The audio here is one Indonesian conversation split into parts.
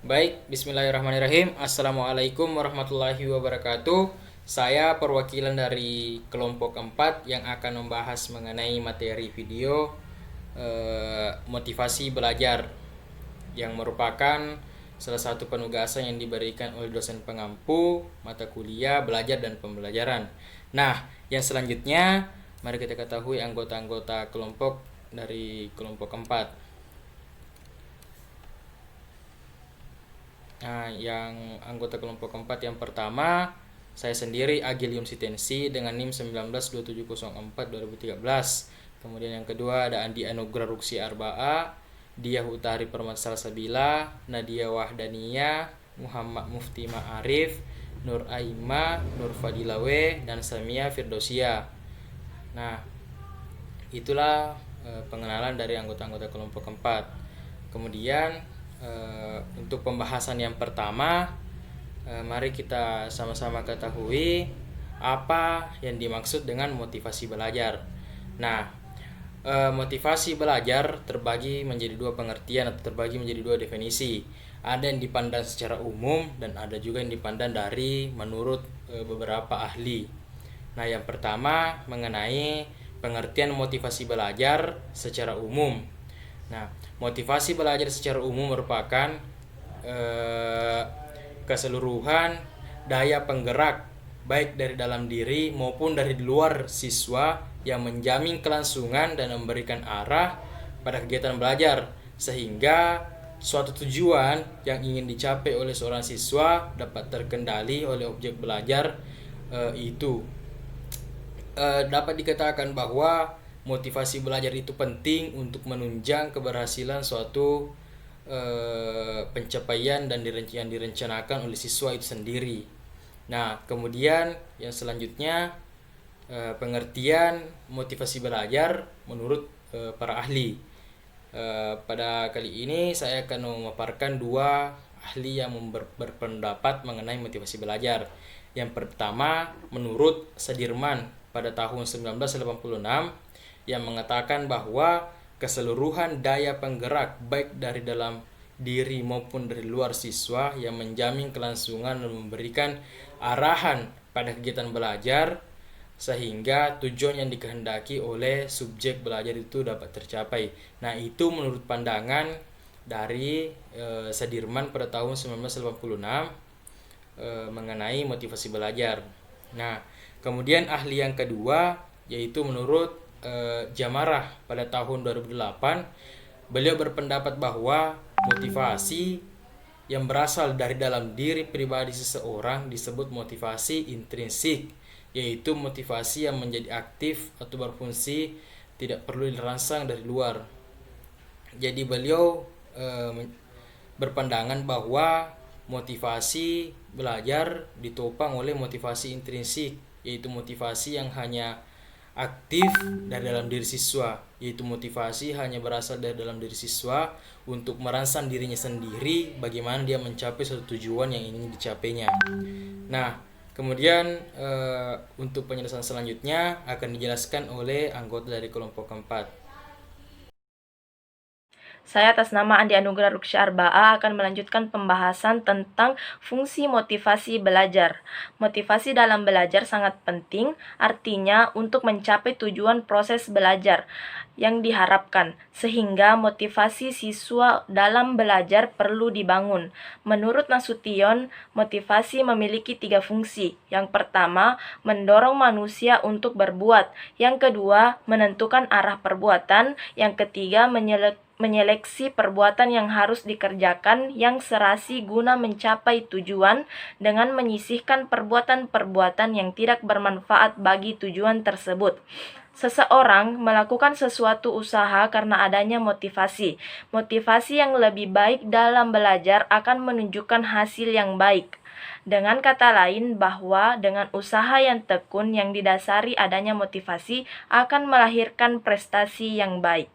Baik, bismillahirrahmanirrahim. Assalamualaikum warahmatullahi wabarakatuh. Saya perwakilan dari kelompok 4 yang akan membahas mengenai materi video motivasi belajar yang merupakan salah satu penugasan yang diberikan oleh dosen pengampu mata kuliah belajar dan pembelajaran. Nah, yang selanjutnya mari kita ketahui anggota-anggota kelompok dari kelompok 4. Nah, yang anggota kelompok keempat yang pertama, saya sendiri Agilium Sitensi dengan NIM 192704-2013. Kemudian yang kedua ada Andi Anugrah Ruksi Arbaa, Dia Hutari Permata Salsabila, Nadia Wahdania, Muhammad Mufti Ma'arif, Nur Aima, Nur Fadilawe, dan Samia Firdausia. Nah, itulah pengenalan dari anggota-anggota kelompok keempat. Kemudian untuk pembahasan yang pertama, mari kita sama-sama ketahui apa yang dimaksud dengan motivasi belajar. Nah, motivasi belajar terbagi menjadi dua pengertian atau terbagi menjadi dua definisi. Ada yang dipandang secara umum dan ada juga yang dipandang dari menurut beberapa ahli. Nah, yang pertama mengenai pengertian motivasi belajar secara umum. Nah, motivasi belajar secara umum merupakan keseluruhan daya penggerak baik dari dalam diri maupun dari luar siswa yang menjamin kelangsungan dan memberikan arah pada kegiatan belajar sehingga suatu tujuan yang ingin dicapai oleh seorang siswa dapat terkendali oleh objek belajar itu. Dapat dikatakan bahwa motivasi belajar itu penting untuk menunjang keberhasilan suatu pencapaian dan yang direncanakan oleh siswa itu sendiri. Nah, kemudian yang selanjutnya pengertian motivasi belajar menurut para ahli. Pada kali ini saya akan memaparkan dua ahli yang berpendapat mengenai motivasi belajar. Yang pertama menurut Sudirman pada tahun 1986 yang mengatakan bahwa keseluruhan daya penggerak baik dari dalam diri maupun dari luar siswa yang menjamin kelangsungan dan memberikan arahan pada kegiatan belajar sehingga tujuan yang dikehendaki oleh subjek belajar itu dapat tercapai. Nah, itu menurut pandangan dari Sudirman pada tahun 1986 mengenai motivasi belajar. Nah, kemudian ahli yang kedua yaitu menurut Jamarah pada tahun 2008, beliau berpendapat bahwa motivasi yang berasal dari dalam diri pribadi seseorang disebut motivasi intrinsik, yaitu motivasi yang menjadi aktif atau berfungsi tidak perlu dirangsang dari luar. Jadi beliau berpandangan bahwa motivasi belajar ditopang oleh motivasi intrinsik, yaitu motivasi yang hanya aktif dari dalam diri siswa, yaitu motivasi hanya berasal dari dalam diri siswa untuk merangsang dirinya sendiri bagaimana dia mencapai suatu tujuan yang ingin dicapainya. Nah, kemudian untuk penjelasan selanjutnya akan dijelaskan oleh anggota dari kelompok keempat. Saya atas nama Andi Anugrah Ruksya Arbaa akan melanjutkan pembahasan tentang fungsi motivasi belajar. Motivasi dalam belajar sangat penting, artinya untuk mencapai tujuan proses belajar yang diharapkan, sehingga motivasi siswa dalam belajar perlu dibangun. Menurut Nasution, motivasi memiliki 3 fungsi. Yang pertama, mendorong manusia untuk berbuat. Yang kedua, menentukan arah perbuatan. Yang ketiga, menyeleksi perbuatan yang harus dikerjakan yang serasi guna mencapai tujuan dengan menyisihkan perbuatan-perbuatan yang tidak bermanfaat bagi tujuan tersebut. Seseorang melakukan sesuatu usaha karena adanya motivasi. Motivasi yang lebih baik dalam belajar akan menunjukkan hasil yang baik. Dengan kata lain, bahwa dengan usaha yang tekun yang didasari adanya motivasi akan melahirkan prestasi yang baik.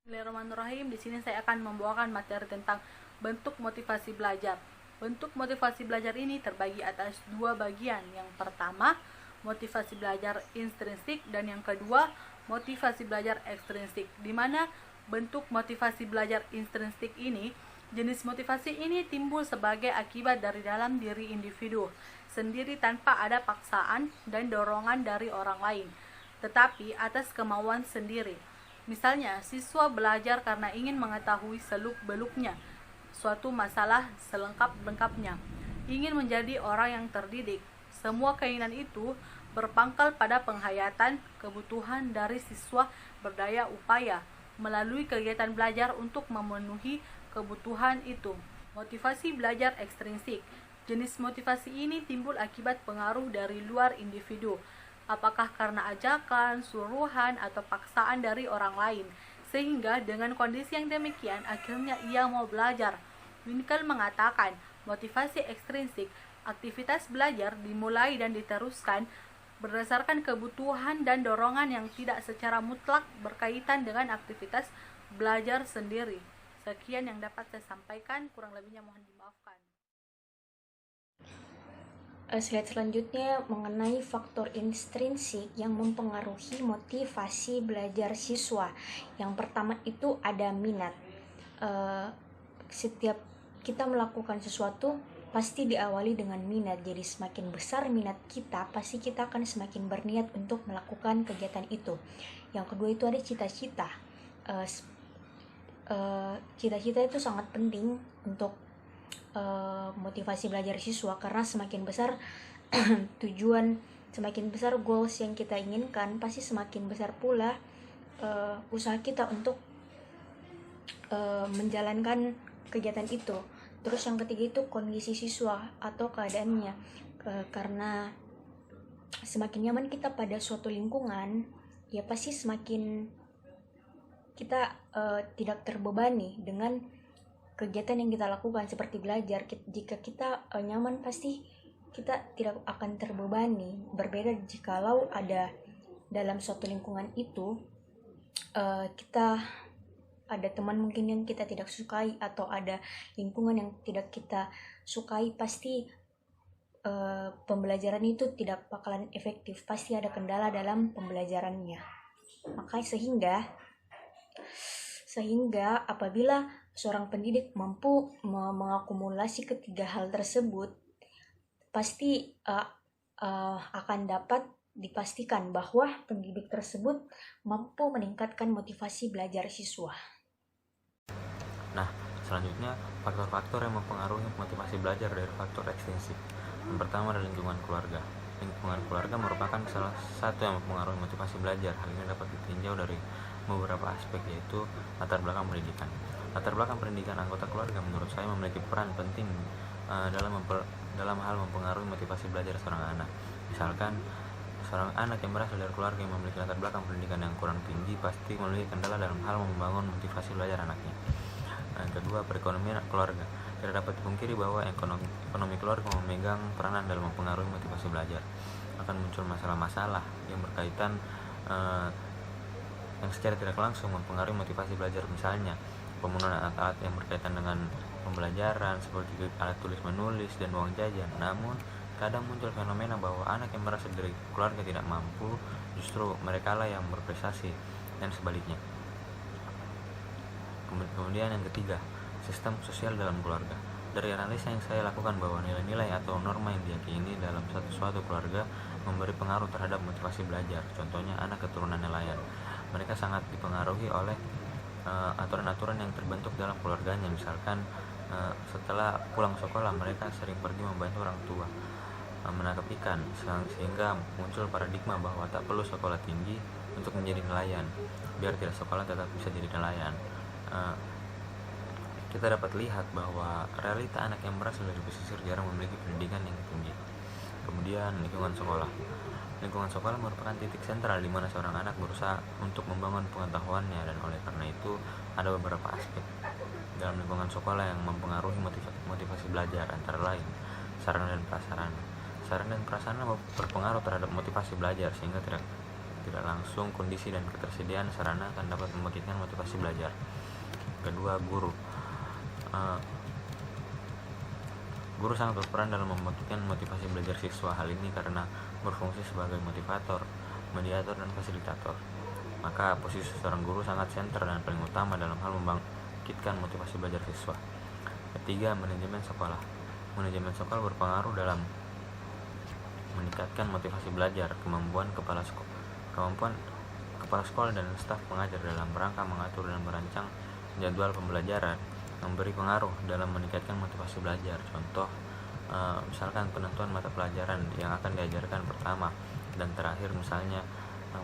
Bismillahirrahmanirrahim. Di sini saya akan membawakan materi tentang bentuk motivasi belajar. Bentuk motivasi belajar ini terbagi atas dua bagian. Yang pertama, motivasi belajar intrinsik, dan yang kedua, motivasi belajar ekstrinsik. Di mana bentuk motivasi belajar intrinsik ini Jenis motivasi ini timbul sebagai akibat dari dalam diri individu sendiri tanpa ada paksaan dan dorongan dari orang lain, tetapi atas kemauan sendiri. Misalnya, siswa belajar karena ingin mengetahui seluk-beluknya suatu masalah selengkap-lengkapnya, ingin menjadi orang yang terdidik. Semua keinginan itu berpangkal pada penghayatan kebutuhan dari siswa berdaya upaya melalui kegiatan belajar untuk memenuhi kebutuhan itu. Motivasi belajar ekstrinsik. Jenis motivasi ini timbul akibat pengaruh dari luar individu, apakah karena ajakan, suruhan, atau paksaan dari orang lain, sehingga dengan kondisi yang demikian akhirnya ia mau belajar. Winkel mengatakan, motivasi ekstrinsik, aktivitas belajar dimulai dan diteruskan berdasarkan kebutuhan dan dorongan yang tidak secara mutlak berkaitan dengan aktivitas belajar sendiri. Sekian yang dapat saya sampaikan, kurang lebihnya mohon dimaafkan. Slide selanjutnya mengenai faktor intrinsik yang mempengaruhi motivasi belajar siswa. Yang pertama itu ada minat. Setiap kita melakukan sesuatu pasti diawali dengan minat. Jadi semakin besar minat kita, pasti kita akan semakin berniat untuk melakukan kegiatan itu. Yang kedua itu ada cita-cita. Cita-cita itu sangat penting untuk motivasi belajar siswa, karena semakin besar tujuan, semakin besar goals yang kita inginkan, pasti semakin besar pula usaha kita untuk menjalankan kegiatan itu. Terus yang ketiga itu kondisi siswa atau keadaannya, karena semakin nyaman kita pada suatu lingkungan, ya pasti semakin kita tidak terbebani dengan kegiatan yang kita lakukan seperti belajar. Jika kita nyaman, pasti kita tidak akan terbebani. Berbeda jikalau ada dalam suatu lingkungan itu kita ada teman mungkin yang kita tidak sukai, atau ada lingkungan yang tidak kita sukai, pasti pembelajaran itu tidak bakalan efektif, pasti ada kendala dalam pembelajarannya. Makanya sehingga apabila seorang pendidik mampu mengakumulasi ketiga hal tersebut, pasti akan dapat dipastikan bahwa pendidik tersebut mampu meningkatkan motivasi belajar siswa. Nah, selanjutnya faktor-faktor yang mempengaruhi motivasi belajar dari faktor ekstrinsik. Yang pertama adalah lingkungan keluarga. Lingkungan keluarga merupakan salah satu yang mempengaruhi motivasi belajar. Hal ini dapat ditinjau dari beberapa aspek, yaitu latar belakang pendidikan. Latar belakang pendidikan anggota keluarga menurut saya memiliki peran penting dalam hal mempengaruhi motivasi belajar seorang anak. Misalkan, seorang anak yang berasal dari keluarga yang memiliki latar belakang pendidikan yang kurang tinggi pasti memiliki kendala dalam hal membangun motivasi belajar anaknya. Yang kedua, perekonomian keluarga. Tidak dapat dipungkiri bahwa ekonomi keluarga memegang peranan dalam mempengaruhi motivasi belajar. Akan muncul masalah-masalah yang berkaitan yang secara tidak langsung mempengaruhi motivasi belajar, misalnya penggunaan alat-alat yang berkaitan dengan pembelajaran seperti alat tulis menulis dan uang jajan. Namun kadang muncul fenomena bahwa anak yang berasal dari keluarga tidak mampu, justru merekalah yang berprestasi, dan sebaliknya. Kemudian yang ketiga, sistem sosial dalam keluarga. Dari analisa yang saya lakukan bahwa nilai-nilai atau norma yang diyakini dalam suatu keluarga memberi pengaruh terhadap motivasi belajar. Contohnya anak keturunan nelayan. Mereka sangat dipengaruhi oleh aturan-aturan yang terbentuk dalam keluarganya. Misalkan setelah pulang sekolah mereka sering pergi membantu orang tua menangkap ikan, sehingga muncul paradigma bahwa tak perlu sekolah tinggi untuk menjadi nelayan. Biar tidak sekolah tetap bisa jadi nelayan. Kita dapat lihat bahwa realita anak yang berasal dari pesisir jarang memiliki pendidikan yang tinggi. Kemudian lingkungan sekolah. Lingkungan sekolah merupakan titik sentral di mana seorang anak berusaha untuk membangun pengetahuannya, dan oleh karena itu ada beberapa aspek dalam lingkungan sekolah yang mempengaruhi motivasi belajar, antara lain sarana dan prasarana. Sarana dan prasarana berpengaruh terhadap motivasi belajar, sehingga tidak langsung kondisi dan ketersediaan sarana akan dapat membangkitkan motivasi belajar. Kedua, guru. Guru sangat berperan dalam membangkitkan motivasi belajar siswa. Hal ini karena berfungsi sebagai motivator, mediator, dan fasilitator. Maka posisi seorang guru sangat sentral dan paling utama dalam hal membangkitkan motivasi belajar siswa. 3. Manajemen sekolah. Manajemen sekolah berpengaruh dalam meningkatkan motivasi belajar. Kemampuan kepala sekolah dan staf pengajar dalam rangka mengatur dan merancang jadwal pembelajaran memberi pengaruh dalam meningkatkan motivasi belajar. Contoh, misalkan penentuan mata pelajaran yang akan diajarkan pertama dan terakhir, misalnya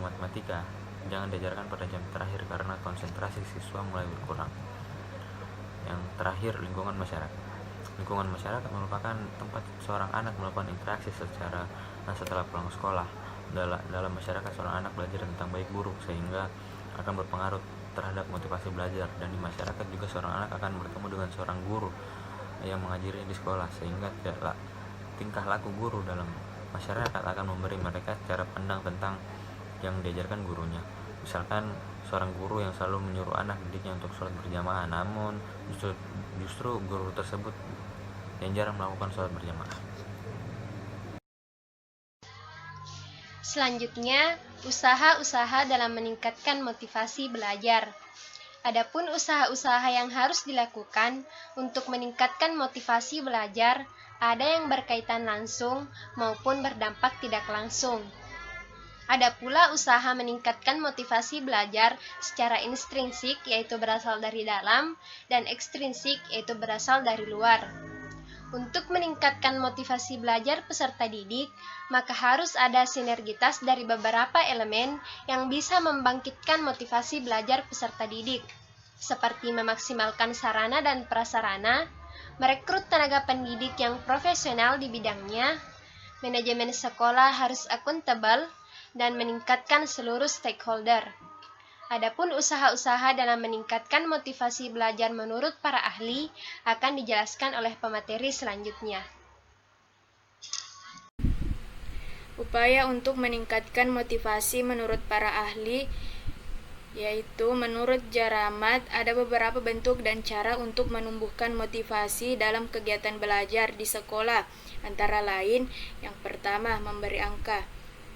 matematika, jangan diajarkan pada jam terakhir karena konsentrasi siswa mulai berkurang. Yang terakhir, lingkungan masyarakat. Lingkungan masyarakat merupakan tempat seorang anak melakukan interaksi setelah pulang sekolah. Dalam masyarakat, seorang anak belajar tentang baik buruk sehingga akan berpengaruh terhadap motivasi belajar, dan di masyarakat juga seorang anak akan bertemu dengan seorang guru yang mengajari di sekolah, sehingga tingkah laku guru dalam masyarakat akan memberi mereka cara pandang tentang yang diajarkan gurunya. Misalkan seorang guru yang selalu menyuruh anak didiknya untuk sholat berjamaah, namun justru guru tersebut yang jarang melakukan sholat berjamaah. Selanjutnya, usaha-usaha dalam meningkatkan motivasi belajar. Adapun usaha-usaha yang harus dilakukan untuk meningkatkan motivasi belajar, ada yang berkaitan langsung maupun berdampak tidak langsung. Ada pula usaha meningkatkan motivasi belajar secara intrinsik, yaitu berasal dari dalam, dan ekstrinsik, yaitu berasal dari luar. Untuk meningkatkan motivasi belajar peserta didik, maka harus ada sinergitas dari beberapa elemen yang bisa membangkitkan motivasi belajar peserta didik, seperti memaksimalkan sarana dan prasarana, merekrut tenaga pendidik yang profesional di bidangnya, manajemen sekolah harus akuntabel, dan meningkatkan seluruh stakeholder. Adapun usaha-usaha dalam meningkatkan motivasi belajar menurut para ahli akan dijelaskan oleh pemateri selanjutnya. Upaya untuk meningkatkan motivasi menurut para ahli, yaitu menurut Jaramat ada beberapa bentuk dan cara untuk menumbuhkan motivasi dalam kegiatan belajar di sekolah. Antara lain, yang pertama, memberi angka.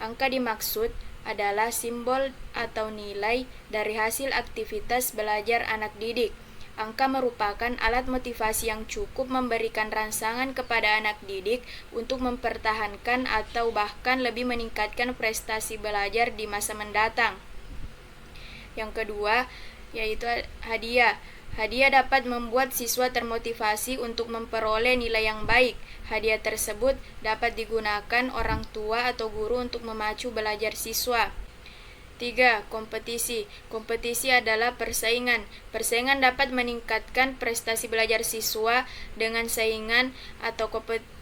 Angka dimaksud adalah simbol atau nilai dari hasil aktivitas belajar anak didik. Angka merupakan alat motivasi yang cukup memberikan rangsangan kepada anak didik untuk mempertahankan atau bahkan lebih meningkatkan prestasi belajar di masa mendatang. Yang kedua, yaitu hadiah. Hadiah dapat membuat siswa termotivasi untuk memperoleh nilai yang baik. Hadiah tersebut dapat digunakan orang tua atau guru untuk memacu belajar siswa. 3. Kompetisi. Kompetisi adalah persaingan. Persaingan dapat meningkatkan prestasi belajar siswa dengan saingan atau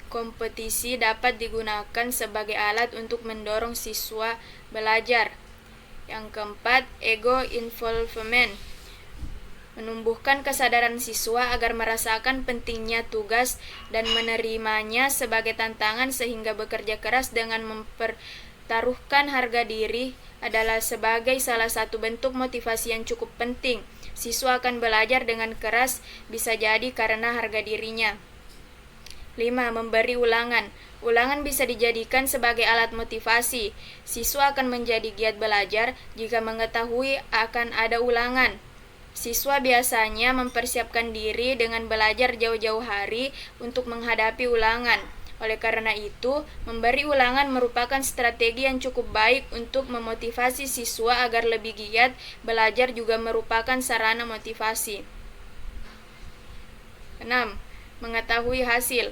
kompetisi dapat digunakan sebagai alat untuk mendorong siswa belajar. Yang keempat, ego involvement. Menumbuhkan kesadaran siswa agar merasakan pentingnya tugas dan menerimanya sebagai tantangan sehingga bekerja keras dengan mempertaruhkan harga diri adalah sebagai salah satu bentuk motivasi yang cukup penting. Siswa akan belajar dengan keras, bisa jadi karena harga dirinya. 5. Memberi ulangan. Ulangan bisa dijadikan sebagai alat motivasi. Siswa akan menjadi giat belajar jika mengetahui akan ada ulangan. Siswa biasanya mempersiapkan diri dengan belajar jauh-jauh hari untuk menghadapi ulangan. Oleh karena itu, memberi ulangan merupakan strategi yang cukup baik untuk memotivasi siswa agar lebih giat belajar, juga merupakan sarana motivasi. 6. Mengetahui hasil.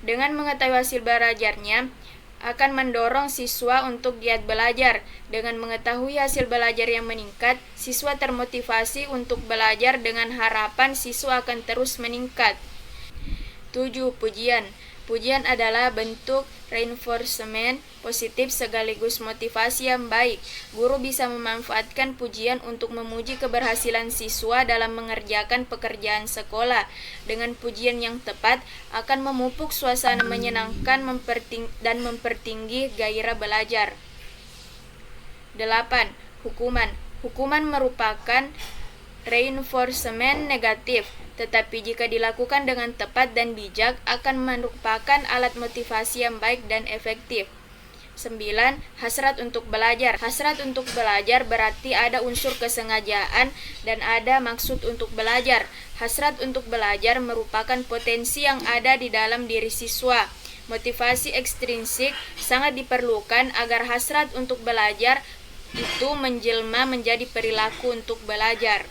Dengan mengetahui hasil belajarnya, akan mendorong siswa untuk giat belajar. Dengan mengetahui hasil belajar yang meningkat, siswa termotivasi untuk belajar dengan harapan siswa akan terus meningkat. 7. Pujian. Pujian adalah bentuk reinforcement positif sekaligus motivasi yang baik. Guru bisa memanfaatkan pujian untuk memuji keberhasilan siswa dalam mengerjakan pekerjaan sekolah. Dengan pujian yang tepat akan memupuk suasana menyenangkan dan mempertinggi gairah belajar. 8. Hukuman. Hukuman merupakan reinforcement negatif, tetapi jika dilakukan dengan tepat dan bijak akan merupakan alat motivasi yang baik dan efektif. 9. Hasrat untuk belajar. Hasrat untuk belajar berarti ada unsur kesengajaan dan ada maksud untuk belajar. Hasrat untuk belajar merupakan potensi yang ada di dalam diri siswa. Motivasi ekstrinsik sangat diperlukan agar hasrat untuk belajar itu menjelma menjadi perilaku untuk belajar.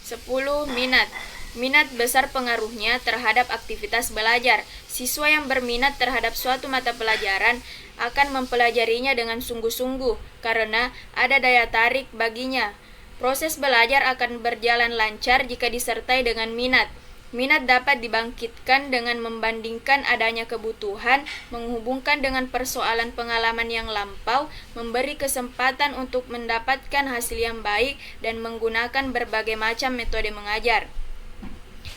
10. Minat. Minat besar pengaruhnya terhadap aktivitas belajar. Siswa yang berminat terhadap suatu mata pelajaran akan mempelajarinya dengan sungguh-sungguh karena ada daya tarik baginya. Proses belajar akan berjalan lancar jika disertai dengan minat. Minat dapat dibangkitkan dengan membandingkan adanya kebutuhan, menghubungkan dengan persoalan pengalaman yang lampau, memberi kesempatan untuk mendapatkan hasil yang baik, dan menggunakan berbagai macam metode mengajar.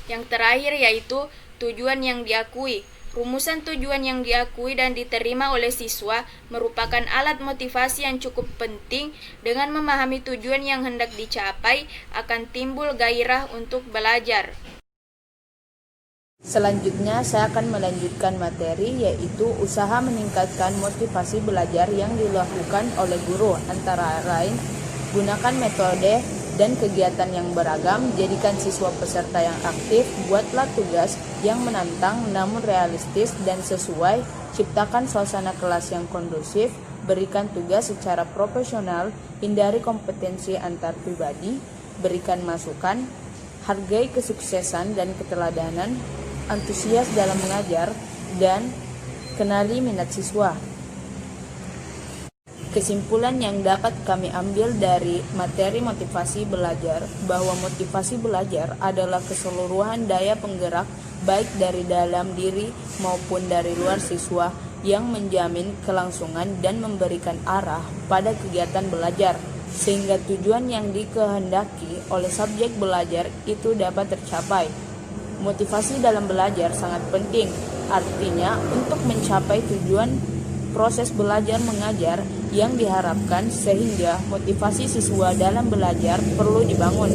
Yang terakhir yaitu tujuan yang diakui. Rumusan tujuan yang diakui dan diterima oleh siswa merupakan alat motivasi yang cukup penting. Dengan memahami tujuan yang hendak dicapai, akan timbul gairah untuk belajar. Selanjutnya saya akan melanjutkan materi yaitu usaha meningkatkan motivasi belajar yang dilakukan oleh guru, antara lain gunakan metode dan kegiatan yang beragam, jadikan siswa peserta yang aktif, buatlah tugas yang menantang namun realistis dan sesuai, ciptakan suasana kelas yang kondusif, berikan tugas secara profesional, hindari kompetensi antar pribadi, berikan masukan, hargai kesuksesan dan keteladanan, antusias dalam mengajar, dan kenali minat siswa. Kesimpulan yang dapat kami ambil dari materi motivasi belajar bahwa motivasi belajar adalah keseluruhan daya penggerak baik dari dalam diri maupun dari luar siswa yang menjamin kelangsungan dan memberikan arah pada kegiatan belajar sehingga tujuan yang dikehendaki oleh subjek belajar itu dapat tercapai. Motivasi dalam belajar sangat penting, artinya untuk mencapai tujuan proses belajar mengajar yang diharapkan sehingga motivasi siswa dalam belajar perlu dibangun.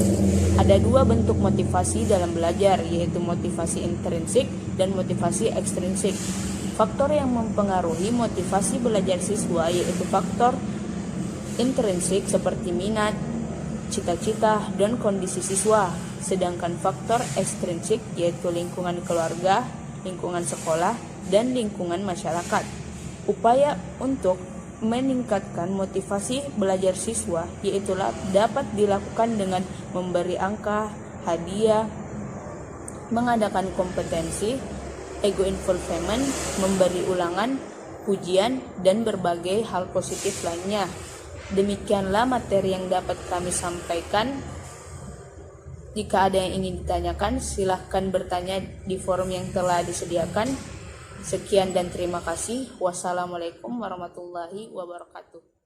Ada dua bentuk motivasi dalam belajar, yaitu motivasi intrinsik dan motivasi ekstrinsik. Faktor yang mempengaruhi motivasi belajar siswa yaitu faktor intrinsik seperti minat, cita-cita, dan kondisi siswa. Sedangkan faktor ekstrinsik yaitu lingkungan keluarga, lingkungan sekolah, dan lingkungan masyarakat. Upaya untuk meningkatkan motivasi belajar siswa yaitu dapat dilakukan dengan memberi angka, hadiah, mengadakan kompetensi, ego involvement, memberi ulangan, pujian, dan berbagai hal positif lainnya. Demikianlah materi yang dapat kami sampaikan. Jika ada yang ingin ditanyakan, silahkan bertanya di forum yang telah disediakan. Sekian dan terima kasih. Wassalamualaikum warahmatullahi wabarakatuh.